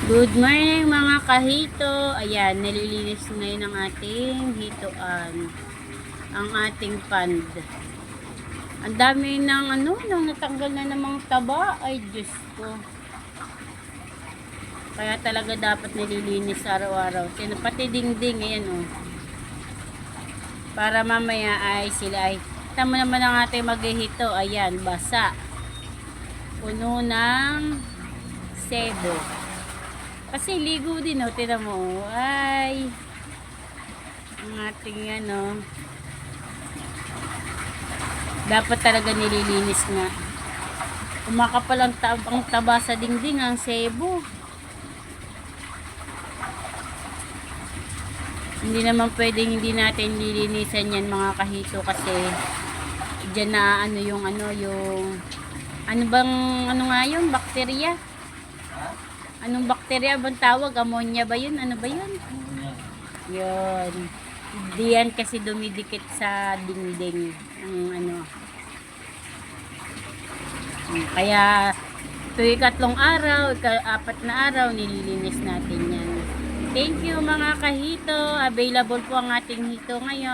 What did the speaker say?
Good morning mga kahito. Ayan, nililinis ngayon ang ating hitoan. Ang ating pond. Ang dami ng nang natanggal na namang taba. Ay, Diyos ko. Kaya talaga dapat nililinis araw-araw. Pati dingding, ayan oh. Para mamaya ay sila ay tama naman ang ating maghihito. Ayan, basa. Puno ng sebo. Kasi ligo din, oh, tinan mo, ay, ang ating dapat talaga nililinis nga. Kumakapal ang taba sa dingding, ang sebo. Hindi naman pwedeng hindi natin lilinisan yan mga kahito kasi dyan na yung nga yun, bakterya. Anong bakterya bang tawag? Ammonia ba yun? Ano ba yun? Yun. Diyan kasi dumidikit sa dingding. Kaya tuwing 3 araw, 4 na araw, nililinis natin yan. Thank you mga kahito. Available po ang ating hito ngayon.